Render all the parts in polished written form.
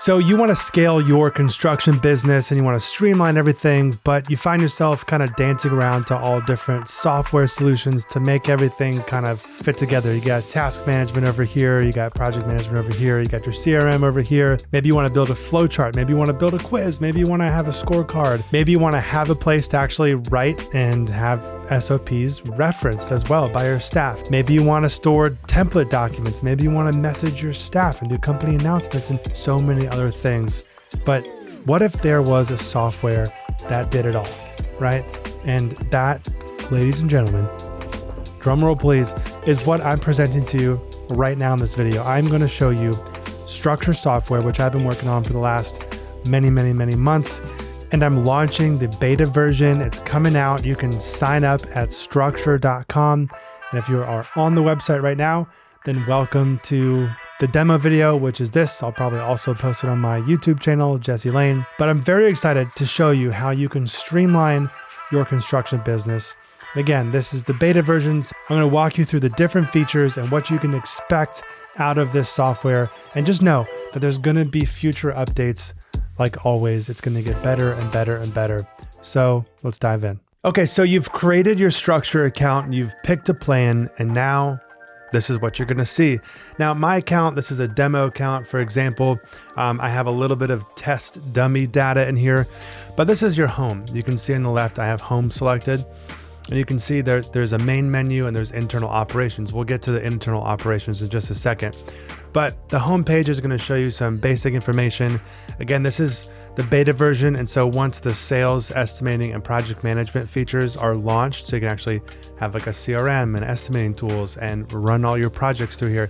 So you want to scale your construction business and you want to streamline everything, but you find yourself kind of dancing around to all different software solutions to make everything kind of fit together. You got task management over here, you got project management over here, you got your CRM over here. Maybe you want to build a flowchart, maybe you want to build a quiz, maybe you want to have a scorecard, maybe you want to have a place to actually write and have SOPs referenced as well by your staff. Maybe you want to store template documents, maybe you want to message your staff and do company announcements and so many other things. But what if there was a software that did it all, right? And that, ladies and gentlemen, drum roll please, is what I'm presenting to you right now in this video. I'm going to show you Structur software, which I've been working on for the last many months. And I'm launching the beta version. It's coming out. You can sign up at structur.com. And if you are on the website right now, then welcome to the demo video, which is this. I'll probably also post it on my YouTube channel, Jesse Lane. But I'm very excited to show you how you can streamline your construction business. And again, this is the beta versions. I'm going to walk you through the different features and what you can expect out of this software. And just know that there's going to be future updates. Like always, it's going to get better and better and better. So let's dive in. Okay, so you've created your Structur account, you've picked a plan, and now this is what you're going to see. Now, my account, this is a demo account. For example, I have a little bit of test dummy data in here, but this is your home. You can see on the left, I have home selected, and you can see there's a main menu and there's internal operations. We'll get to the internal operations in just a second. But the home page is going to show you some basic information. Again, this is the beta version. And so once the sales, estimating, and project management features are launched, so you can actually have like a CRM and estimating tools and run all your projects through here,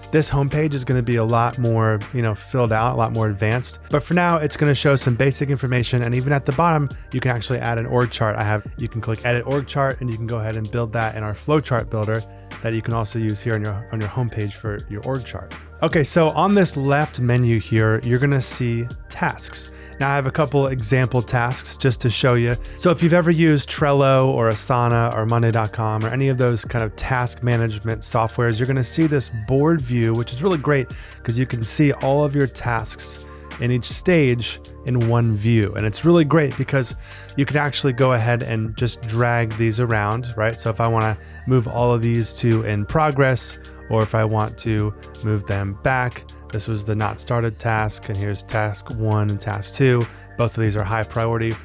this homepage is going to be a lot more, filled out, a lot more advanced. But for now, it's going to show some basic information. And even at the bottom, you can actually add an org chart. You can click edit org chart and you can go ahead and build that in our flowchart builder that you can also use here on your homepage for your org chart. Okay, so on this left menu here, you're going to see tasks. Now I have a couple example tasks just to show you. So if you've ever used Trello or Asana or Monday.com or any of those kind of task management softwares, you're going to see this board view, which is really great because you can see all of your tasks in each stage in one view. And it's really great because you can actually go ahead and just drag these around, right? So if I want to move all of these to in progress, or if I want to move them back, this was the not started task, and here's task 1 and task 2. Both of these are high priority.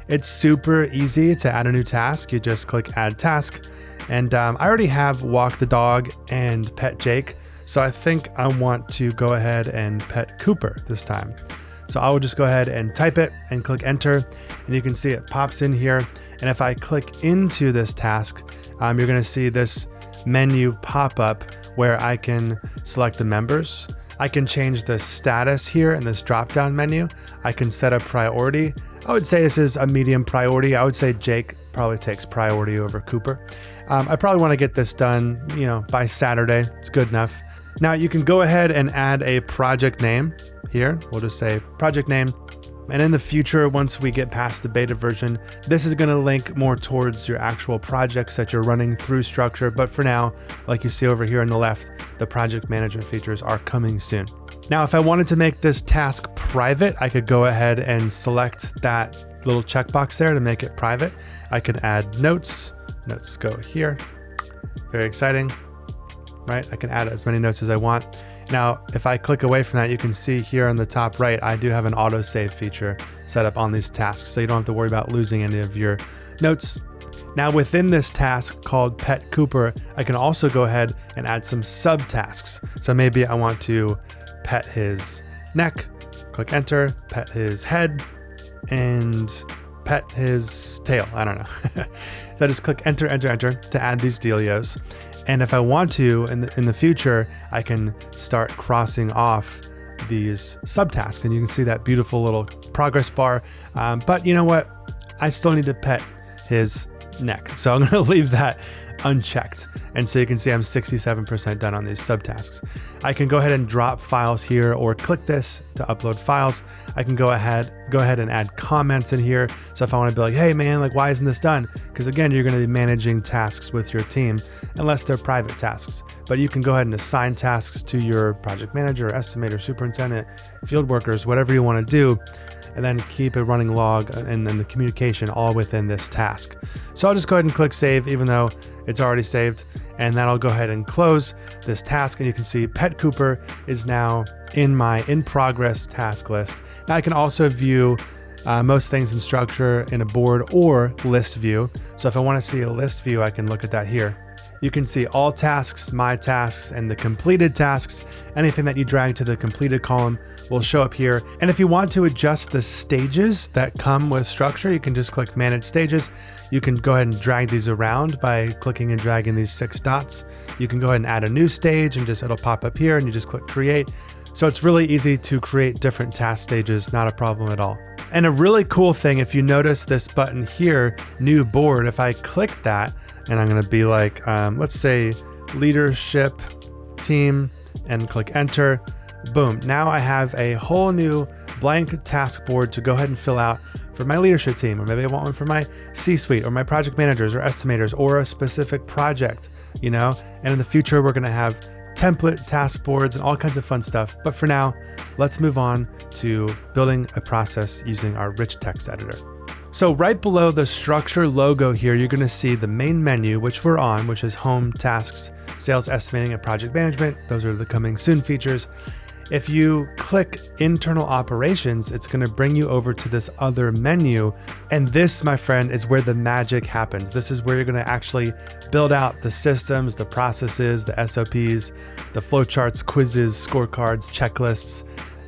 It's super easy to add a new task. You just click add task. And I already have walk the dog and pet Jake. So I think I want to go ahead and pet Cooper this time. So I will just go ahead and type it and click enter, and you can see it pops in here. And if I click into this task, you're going to see this menu pop up where I can select the members. I can change the status here in this drop-down menu. I can set a priority. I would say this is a medium priority. I would say Jake probably takes priority over Cooper. I probably want to get this done, by Saturday. It's good enough. Now you can go ahead and add a project name here. We'll just say project name. And in the future, once we get past the beta version, this is going to link more towards your actual projects that you're running through Structur. But for now, like you see over here on the left, the project management features are coming soon. Now, if I wanted to make this task private, I could go ahead and select that little checkbox there to make it private. I can add notes. Notes go here. Very exciting, right? I can add as many notes as I want. Now, if I click away from that, you can see here on the top right, I do have an autosave feature set up on these tasks, so you don't have to worry about losing any of your notes. Now, within this task called Pet Cooper, I can also go ahead and add some subtasks. So maybe I want to pet his neck, click enter, pet his head, and pet his tail. I don't know. So I just click enter, enter, enter to add these dealios. And if I want to, in the future, I can start crossing off these subtasks, and you can see that beautiful little progress bar. But you know what? I still need to pet his neck. So I'm gonna leave that unchecked. And so you can see I'm 67% done on these subtasks. I can go ahead and drop files here or click this to upload files. I can go ahead and add comments in here. So if I want to be like, hey man, like why isn't this done? Because again, you're going to be managing tasks with your team unless they're private tasks. But you can go ahead and assign tasks to your project manager, estimator, superintendent, field workers, whatever you want to do, and then keep a running log and then the communication all within this task. So I'll just go ahead and click save, even though it's already saved. And then I'll go ahead and close this task. And you can see Pet Cooper is now in my in progress task list. Now I can also view most things in Structure in a board or list view. So if I want to see a list view, I can look at that here. You can see all tasks, my tasks, and the completed tasks. Anything that you drag to the completed column will show up here. And if you want to adjust the stages that come with Structure, you can just click Manage Stages. You can go ahead and drag these around by clicking and dragging these 6 dots. You can go ahead and add a new stage and it'll pop up here and you just click Create. So it's really easy to create different task stages, not a problem at all. And a really cool thing, if you notice this button here, New Board, if I click that, and I'm gonna be like, let's say leadership team and click enter, boom. Now I have a whole new blank task board to go ahead and fill out for my leadership team, or maybe I want one for my C-suite or my project managers or estimators or a specific project, you know? And in the future, we're gonna have template task boards and all kinds of fun stuff. But for now, let's move on to building a process using our rich text editor. So right below the Structure logo here, you're gonna see the main menu, which we're on, which is Home, Tasks, Sales Estimating, and Project Management. Those are the coming soon features. If you click Internal Operations, it's gonna bring you over to this other menu. And this, my friend, is where the magic happens. This is where you're gonna actually build out the systems, the processes, the SOPs, the flowcharts, quizzes, scorecards, checklists,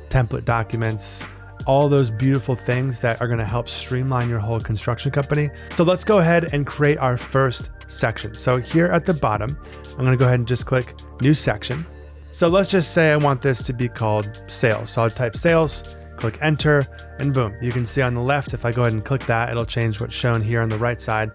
template documents, all those beautiful things that are gonna help streamline your whole construction company. So let's go ahead and create our first section. So here at the bottom, I'm gonna go ahead and just click New Section. So let's just say I want this to be called Sales. So I'll type Sales, click Enter, and boom. You can see on the left, if I go ahead and click that, it'll change what's shown here on the right side.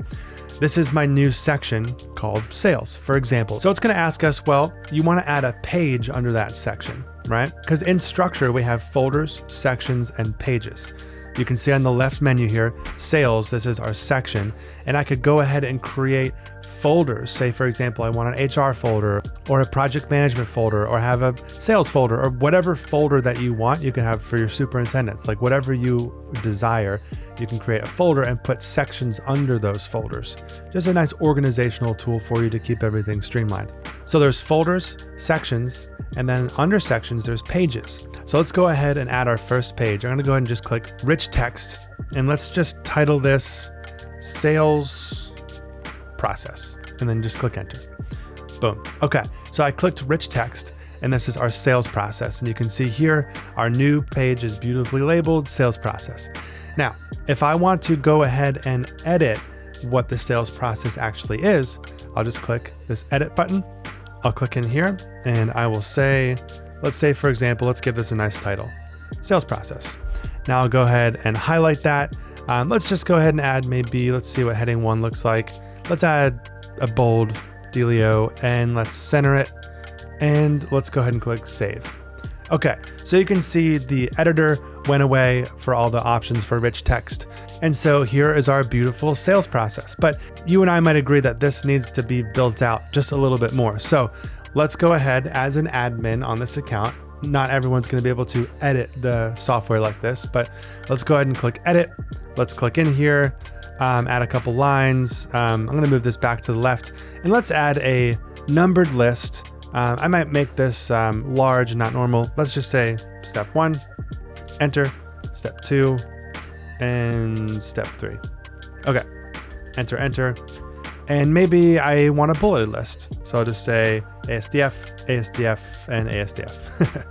This is my new section called Sales, for example. So it's gonna ask us, well, you wanna add a page under that section, right? Because in Structure, we have folders, sections, and pages. You can see on the left menu here, Sales, this is our section, and I could go ahead and create folders. Say, for example, I want an HR folder or a project management folder or have a sales folder or whatever folder that you want, you can have for your superintendents. Like whatever you desire, you can create a folder and put sections under those folders. Just a nice organizational tool for you to keep everything streamlined. So there's folders, sections, and then under sections, there's pages. So let's go ahead and add our first page. I'm gonna go ahead and just click Rich Text, and let's just title this Sales Process, and then just click Enter. Boom. Okay, so I clicked Rich Text, and this is our sales process. And you can see here, our new page is beautifully labeled Sales Process. Now, if I want to go ahead and edit what the sales process actually is, I'll just click this Edit button. I'll click in here, and I will say, let's say, for example, let's give this a nice title, Sales Process. Now I'll go ahead and highlight that. Let's just go ahead and add maybe, let's see what heading 1 looks like. Let's add a bold dealio and let's center it. And let's go ahead and click Save. Okay, so you can see the editor went away for all the options for rich text. And so here is our beautiful sales process. But you and I might agree that this needs to be built out just a little bit more. So let's go ahead as an admin on this account. Not everyone's going to be able to edit the software like this, but let's go ahead and click Edit. Let's click in here, add a couple lines. I'm going to move this back to the left, and let's add a numbered list. I might make this large, not normal. Let's just say step 1, enter, step 2, and step 3. Okay, enter, enter. And maybe I want a bulleted list. So I'll just say ASDF, ASDF, and ASDF.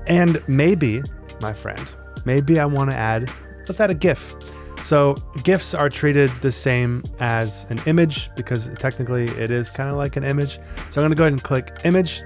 And maybe, my friend, maybe I want to add, let's add a GIF. So GIFs are treated the same as an image because technically it is kind of like an image. So I'm going to go ahead and click Image.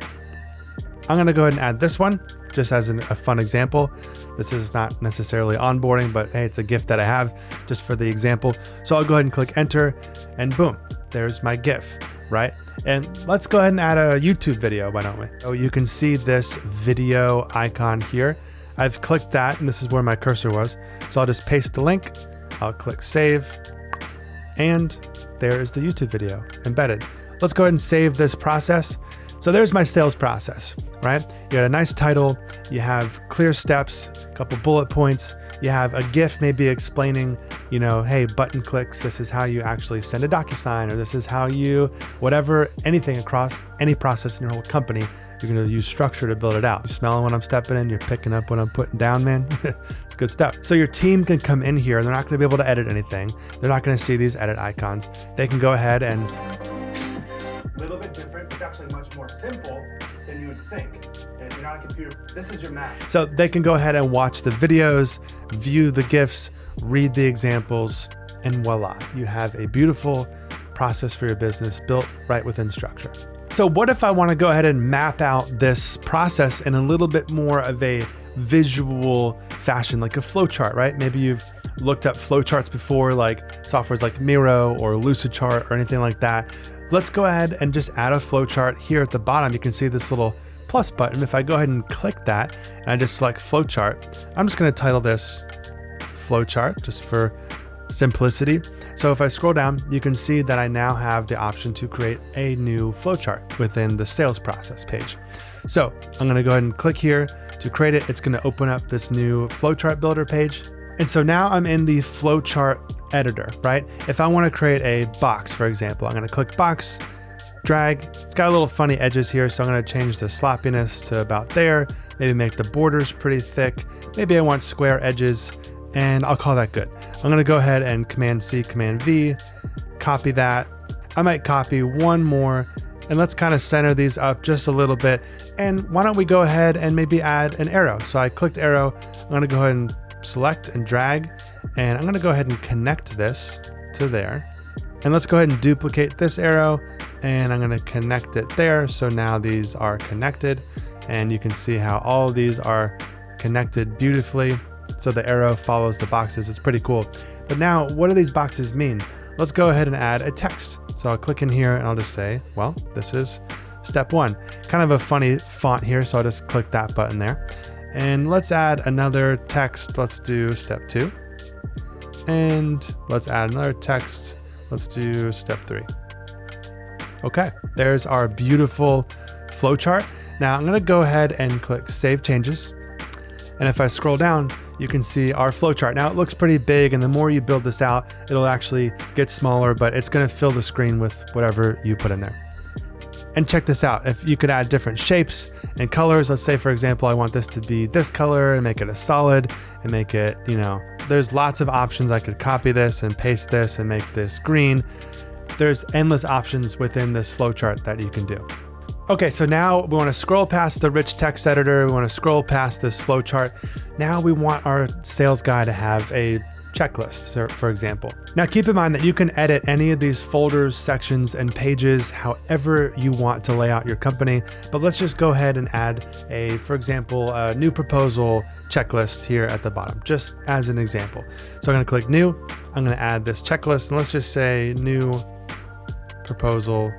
I'm going to go ahead and add this one. just as a fun example. This is not necessarily onboarding, but hey, it's a GIF that I have just for the example. So I'll go ahead and click enter, and boom, there's my GIF, right? And let's go ahead and add a YouTube video, why don't we? So you can see this video icon here. I've clicked that, and this is where my cursor was. So I'll just paste the link, I'll click save, and there is the YouTube video embedded. Let's go ahead and save this process. So there's my sales process, right? You got a nice title, you have clear steps, a couple bullet points, you have a GIF maybe explaining, you know, hey, button clicks, this is how you actually send a DocuSign, or this is how you, whatever, anything across any process in your whole company, you're gonna use Structur to build it out. You smelling what I'm stepping in, you're picking up what I'm putting down, man. It's good stuff. So your team can come in here, they're not gonna be able to edit anything. They're not gonna see these edit icons. They can go ahead and a little bit different. It's actually much more simple than you would think. And if you're not a computer, this is your Mac. So they can go ahead and watch the videos, view the GIFs, read the examples, and voila, you have a beautiful process for your business built right within Structur. So what if I want to go ahead and map out this process in a little bit more of a visual fashion, like a flowchart, right? Maybe you've looked up flowcharts before, like softwares like Miro or Lucidchart or anything like that. Let's go ahead and just add a flowchart here at the bottom. You can see this little plus button. If I go ahead and click that and I just select flowchart, I'm just going to title this flowchart just for simplicity. So if I scroll down, you can see that I now have the option to create a new flowchart within the sales process page. So I'm going to go ahead and click here to create it. It's going to open up this new flowchart builder page. And so now I'm in the flowchart editor, right? If I want to create a box, for example, I'm going to click box, drag. It's got a little funny edges here, so I'm going to change the sloppiness to about there. Maybe make the borders pretty thick. Maybe I want square edges, and I'll call that good. I'm going to go ahead and Command C, Command V, copy that. I might copy one more, and let's kind of center these up just a little bit. And why don't we go ahead and maybe add an arrow? So I clicked arrow. I'm going to go ahead and select and drag, and I'm going to go ahead and connect this to there. And let's go ahead and duplicate this arrow, and I'm going to connect it there. So now these are connected, and you can see how all of these are connected beautifully. So the arrow follows the boxes. It's pretty cool. But now, what do these boxes mean? Let's go ahead and add a text. So I'll click in here and I'll just say, well, this is step one. Kind of a funny font here, so I'll just click that button there. And let's add another text. Let's do step 2. And let's add another text. Let's do step 3. Okay, there's our beautiful flowchart. Now I'm gonna go ahead and click Save Changes. And if I scroll down, you can see our flowchart. Now it looks pretty big, and the more you build this out, it'll actually get smaller, but it's gonna fill the screen with whatever you put in there. And check this out. If you could add different shapes and colors, let's say, for example, I want this to be this color and make it a solid and make it, you know, there's lots of options. I could copy this and paste this and make this green. There's endless options within this flowchart that you can do. Okay, so now we want to scroll past the rich text editor. We want to scroll past this flowchart. Now we want our sales guy to have a checklist, for example. Now keep in mind that you can edit any of these folders, sections, and pages however you want to lay out your company, but let's just go ahead and add a, for example, a new proposal checklist here at the bottom, just as an example. So I'm gonna click new, I'm gonna add this checklist, and let's just say new proposal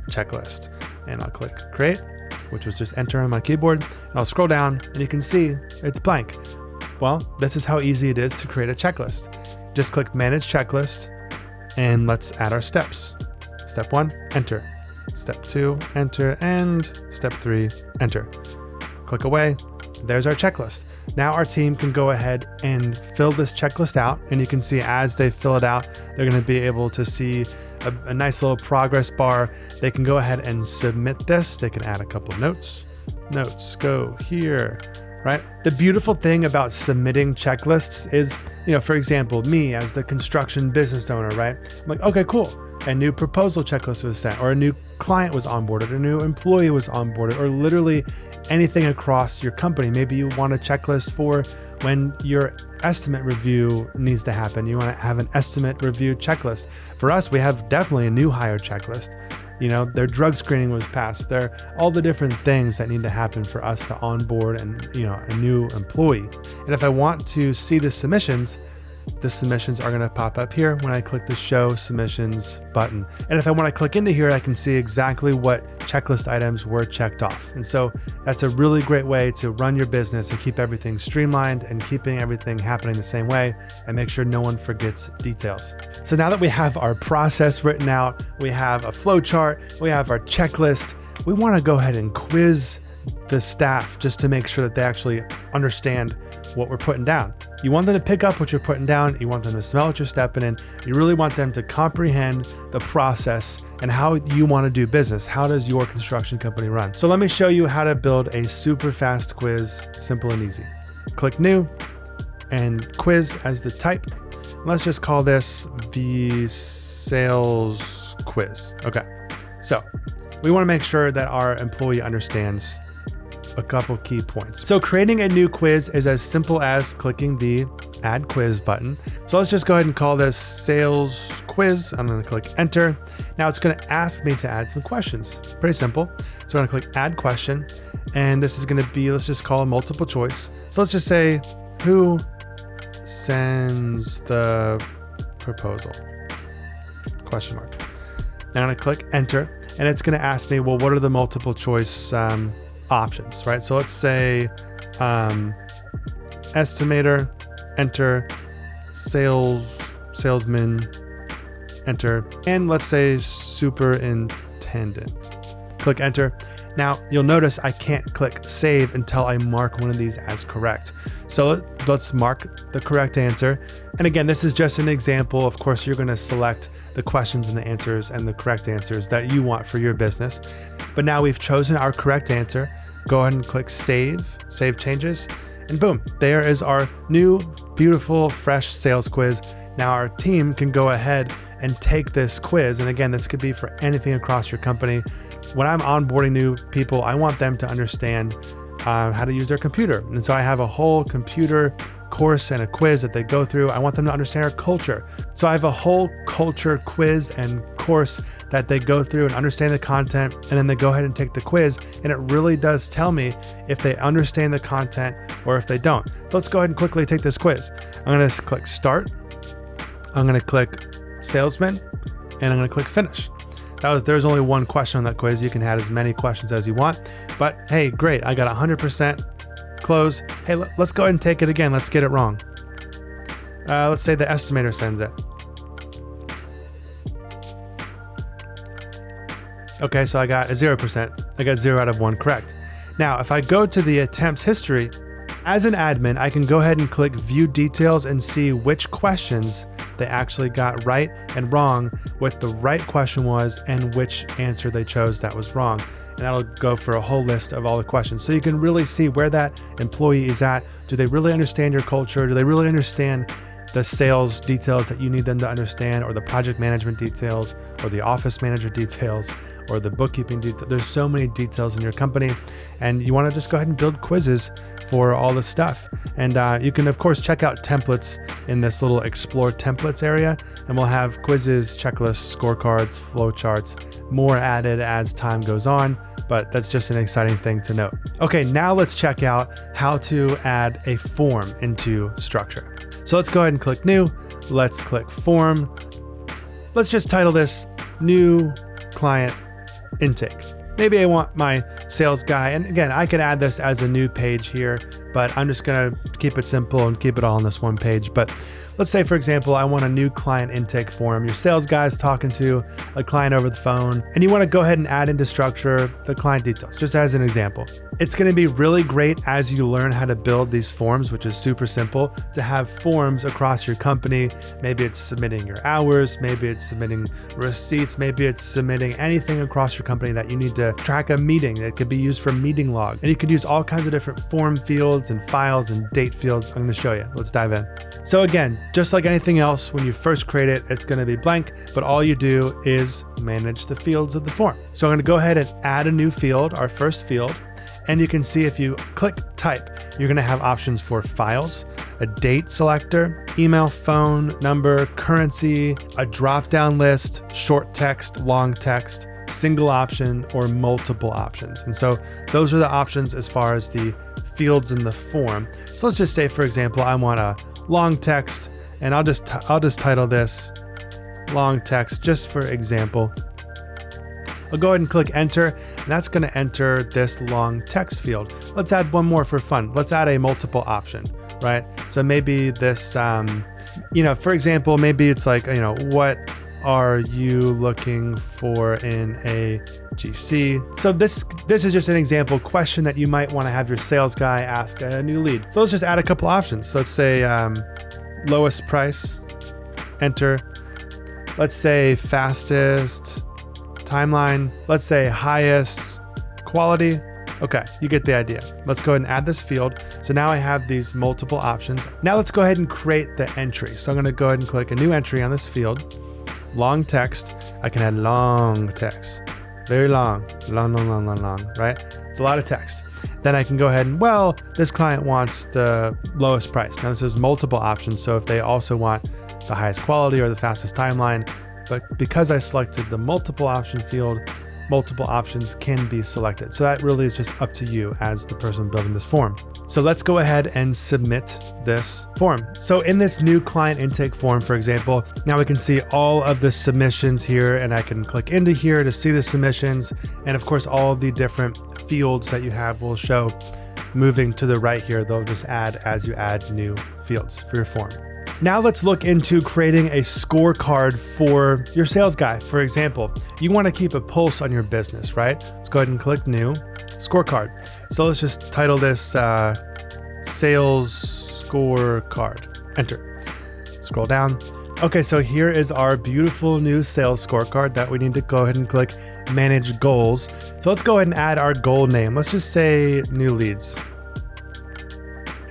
checklist. And I'll click create, which was just enter on my keyboard, and I'll scroll down and you can see it's blank. Well, this is how easy it is to create a checklist. Just click Manage Checklist, and let's add our steps. Step 1, enter. Step 2, enter, and step 3, enter. Click away. There's our checklist. Now our team can go ahead and fill this checklist out, and you can see as they fill it out, they're going to be able to see a nice little progress bar. They can go ahead and submit this. They can add a couple notes. Notes go here. Right? The beautiful thing about submitting checklists is, you know, for example, me as the construction business owner, right? I'm like, okay, cool. a new proposal checklist was sent, or a new client was onboarded, or a new employee was onboarded, or literally anything across your company. Maybe you want a checklist for when your estimate review needs to happen. You want to have an estimate review checklist. For us, we have definitely a new hire checklist. Their drug screening was passed. They're all the different things that need to happen for us to onboard and, a new employee. And if I want to see the submissions are going to pop up here when I click the show submissions button. And if I want to click into here, I can see exactly what checklist items were checked off. And so that's a really great way to run your business and keep everything streamlined and keeping everything happening the same way and make sure no one forgets details. So now that we have our process written out, we have a flow chart, we have our checklist, we want to go ahead and quiz the staff just to make sure that they actually understand what we're putting down. You want them to pick up what you're putting down. You want them to smell what you're stepping in. You really want them to comprehend the process and how you want to do business. How does your construction company run? So let me show you how to build a super fast quiz, simple and easy. Click new and quiz as the type. Let's just call this the sales quiz. Okay. So we want to make sure that our employee understands a couple key points. So creating a new quiz is as simple as clicking the add quiz button. So let's just go ahead and call this sales quiz. I'm going to click enter. Now it's going to ask me to add some questions. Pretty simple. So I'm going to click add question. And this is going to be, let's just call it multiple choice. So let's just say, who sends the proposal? Question mark. Now I'm going to click enter. And it's going to ask me, well, what are the multiple choice options, right? So let's say estimator, enter, salesman, enter, and let's say superintendent. Click enter. Now you'll notice I can't click save until I mark one of these as correct. So let's mark the correct answer. And again, this is just an example. Of course, you're going to select the questions and the answers and the correct answers that you want for your business. But now we've chosen our correct answer. Go ahead and click save changes, and boom, there is our new, beautiful, fresh sales quiz. Now our team can go ahead and take this quiz. And again, this could be for anything across your company. When I'm onboarding new people, I want them to understand how to use their computer. And so I have a whole computer course and a quiz that they go through. I want them to understand our culture. So I have a whole culture quiz and course that they go through and understand the content, and then they go ahead and take the quiz. And it really does tell me if they understand the content or if they don't. So let's go ahead and quickly take this quiz. I'm going to click start. I'm going to click salesman, and I'm going to click finish. There's only one question on that quiz. You can add as many questions as you want, but hey, great. I got 100%. Close. Hey, let's go ahead and take it again. Let's get it wrong. Let's say the estimator sends it. Okay, so I got a 0%. I got 0 out of 1 correct. Now, if I go to the attempts history, as an admin, I can go ahead and click view details and see which questions they actually got right and wrong, what the right question was, and which answer they chose that was wrong. And that'll go for a whole list of all the questions. So you can really see where that employee is at. Do they really understand your culture? Do they really understand the sales details that you need them to understand, or the project management details, or the office manager details, or the bookkeeping details? There's so many details in your company, and you want to just go ahead and build quizzes for all this stuff. And you can, of course, check out templates in this little explore templates area, and we'll have quizzes, checklists, scorecards, flowcharts, more added as time goes on. But that's just an exciting thing to note. Okay, now let's check out how to add a form into Structur. So let's go ahead and click new. Let's click form. Let's just title this new client intake. Maybe I want my sales guy, and again, I could add this as a new page here, but I'm just gonna keep it simple and keep it all on this one page. But let's say, for example, I want a new client intake form. Your sales guy is talking to a client over the phone, and you want to go ahead and add into Structur the client details, just as an example. It's going to be really great as you learn how to build these forms, which is super simple, to have forms across your company. Maybe it's submitting your hours, maybe it's submitting receipts, maybe it's submitting anything across your company that you need to track a meeting. It could be used for meeting log, and you could use all kinds of different form fields and files and date fields. I'm going to show you. Let's dive in. So again, just like anything else, when you first create it, it's going to be blank, but all you do is manage the fields of the form. So I'm going to go ahead and add a new field, our first field. And you can see if you click type, you're going to have options for files, a date selector, email, phone number, currency, a drop-down list, short text, long text, single option, or multiple options. And so those are the options as far as the fields in the form. So let's just say, for example, I want a long text, and I'll just title this long text just for example. I'll go ahead and click enter, and that's going to enter this long text field. Let's add one more for fun. Let's add a multiple option, right? So maybe this, for example, maybe it's like, what are you looking for in a GC? So this is just an example question that you might want to have your sales guy ask a new lead. So let's just add a couple options. So let's say lowest price, enter. Let's say fastest timeline. Let's say highest quality. Okay, you get the idea. Let's go ahead and add this field. So now I have these multiple options. Now let's go ahead and create the entry. So I'm going to go ahead and click a new entry on this field. Long text. I can add long text. Very long, right? It's a lot of text. Then I can go ahead and, this client wants the lowest price. Now this is multiple options. So if they also want the highest quality or the fastest timeline, but because I selected the multiple option field, multiple options can be selected. So that really is just up to you as the person building this form. So let's go ahead and submit this form. So in this new client intake form, for example, now we can see all of the submissions here, and I can click into here to see the submissions. And of course, all the different fields that you have will show moving to the right here. They'll just add as you add new fields for your form. Now let's look into creating a scorecard for your sales guy. For example, you want to keep a pulse on your business, right? Let's go ahead and click new scorecard. So let's just title this sales scorecard. Enter. Scroll down. Okay, so here is our beautiful new sales scorecard that we need to go ahead and click manage goals. So let's go ahead and add our goal name. Let's just say new leads.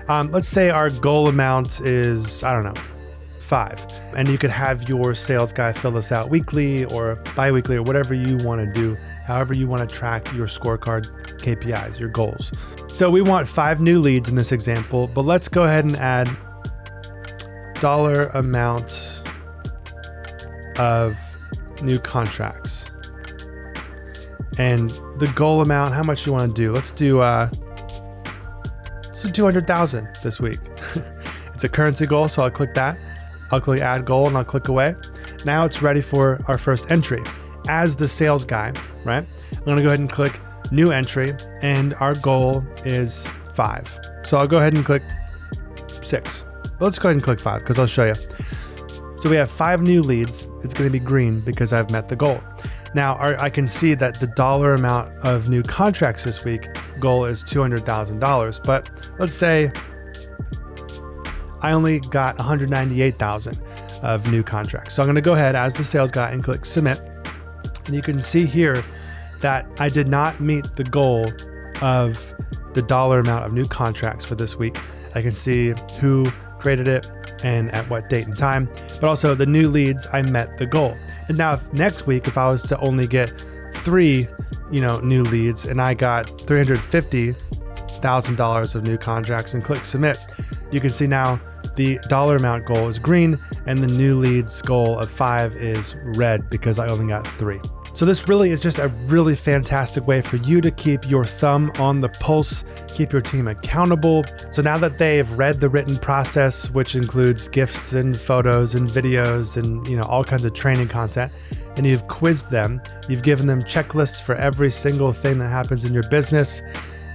Let's say our goal amount is, 5. And you could have your sales guy fill this out weekly or bi-weekly or whatever you want to do, however you want to track your scorecard KPIs, your goals. So we want 5 new leads in this example, but let's go ahead and add dollar amount of new contracts. And the goal amount, how much you want to do? Let's do 200,000 this week. It's a currency goal, so I'll click that. I'll click add goal and I'll click away. Now it's ready for our first entry. As the sales guy, right? I'm gonna go ahead and click new entry, and our goal is 5. So I'll go ahead and click 6. But let's go ahead and click 5 because I'll show you. So we have 5 new leads. It's gonna be green because I've met the goal. Now I can see that the dollar amount of new contracts this week goal is $200,000, but let's say I only got 198,000 of new contracts. So I'm going to go ahead as the sales guy and click submit. And you can see here that I did not meet the goal of the dollar amount of new contracts for this week. I can see who created it and at what date and time, but also the new leads, I met the goal. And now next week, if I was to only get 3, new leads and I got $350,000 of new contracts and click submit, you can see now the dollar amount goal is green and the new leads goal of 5 is red because I only got 3. So this really is just a really fantastic way for you to keep your thumb on the pulse, keep your team accountable. So now that they've read the written process, which includes GIFs and photos and videos and all kinds of training content, and you've quizzed them, you've given them checklists for every single thing that happens in your business.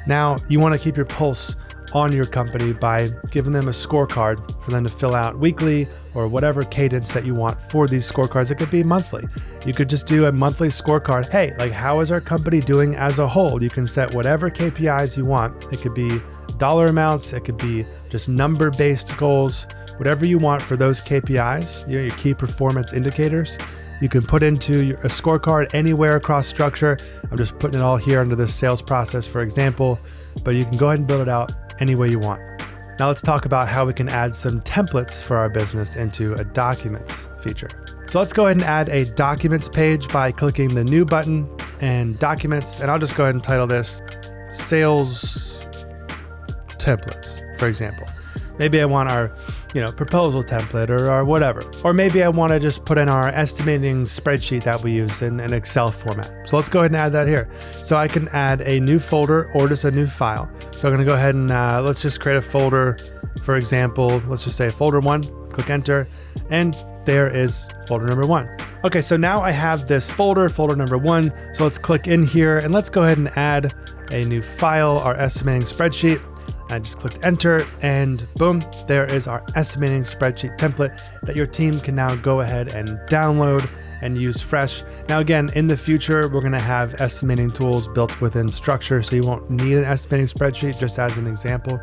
Now you want to keep your pulse on your company by giving them a scorecard for them to fill out weekly or whatever cadence that you want for these scorecards. It could be monthly. You could just do a monthly scorecard. Hey, how is our company doing as a whole? You can set whatever KPIs you want. It could be dollar amounts. It could be just number-based goals, whatever you want for those KPIs, your key performance indicators. You can put into a scorecard anywhere across Structure. I'm just putting it all here under this sales process, for example, but you can go ahead and build it out any way you want. Now let's talk about how we can add some templates for our business into a documents feature. So let's go ahead and add a documents page by clicking the new button and documents. And I'll just go ahead and title this sales templates, for example. Maybe I want our, proposal template or whatever. Or maybe I want to just put in our estimating spreadsheet that we use in an Excel format. So let's go ahead and add that here. So I can add a new folder or just a new file. So I'm going to go ahead and let's just create a folder. For example, let's just say folder 1, click enter, and there is folder number 1. Okay, so now I have this folder number 1. So let's click in here and let's go ahead and add a new file, our estimating spreadsheet. I just clicked enter and boom, there is our estimating spreadsheet template that your team can now go ahead and download and use fresh. Now again, in the future, we're gonna have estimating tools built within Structur, so you won't need an estimating spreadsheet, just as an example.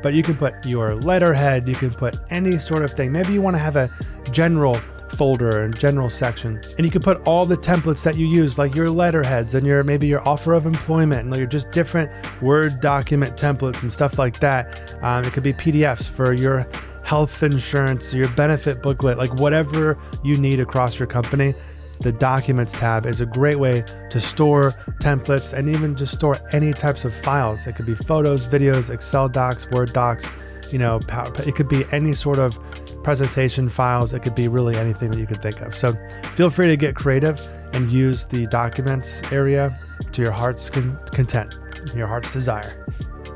But you can put your letterhead, you can put any sort of thing. Maybe you wanna have a general folder and general section, and you can put all the templates that you use, like your letterheads and maybe your offer of employment and your just different Word document templates and stuff like that. It could be PDFs for your health insurance, your benefit booklet, like whatever you need across your company. The Documents tab is a great way to store templates and even just store any types of files. It could be photos, videos, Excel docs, Word docs, it could be any sort of presentation files. It could be really anything that you could think of. So feel free to get creative and use the documents area to your heart's content, your heart's desire.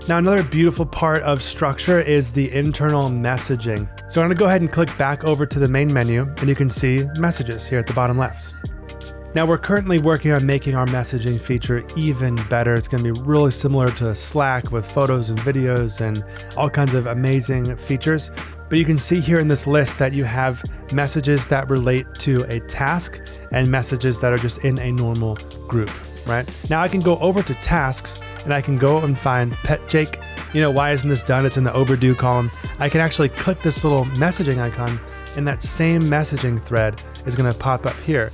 Now, another beautiful part of Structur is the internal messaging. So I'm gonna go ahead and click back over to the main menu and you can see messages here at the bottom left. Now we're currently working on making our messaging feature even better. It's gonna be really similar to Slack with photos and videos and all kinds of amazing features. But you can see here in this list that you have messages that relate to a task and messages that are just in a normal group, right? Now I can go over to tasks and I can go and find Pet Jake. Why isn't this done? It's in the overdue column. I can actually click this little messaging icon and that same messaging thread is gonna pop up here.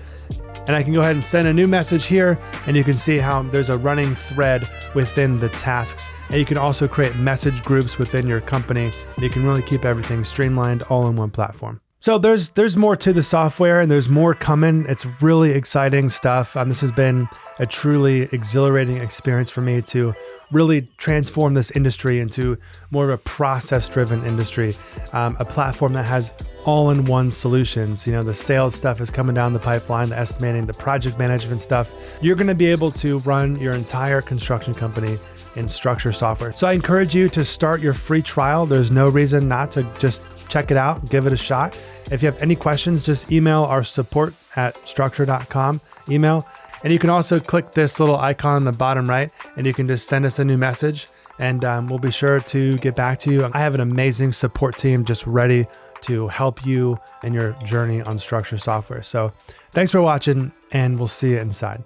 And I can go ahead and send a new message here, and you can see how there's a running thread within the tasks. And you can also create message groups within your company, and you can really keep everything streamlined all in one platform. So there's more to the software and there's more coming. It's really exciting stuff. This has been a truly exhilarating experience for me to really transform this industry into more of a process-driven industry, a platform that has all-in-one solutions. The sales stuff is coming down the pipeline, the estimating, the project management stuff. You're gonna be able to run your entire construction company in Structur software. So I encourage you to start your free trial. There's no reason not to just check it out, give it a shot. If you have any questions, just email our support@structur.com email. And you can also click this little icon on the bottom right and you can just send us a new message and we'll be sure to get back to you. I have an amazing support team just ready to help you in your journey on Structur software. So thanks for watching and we'll see you inside.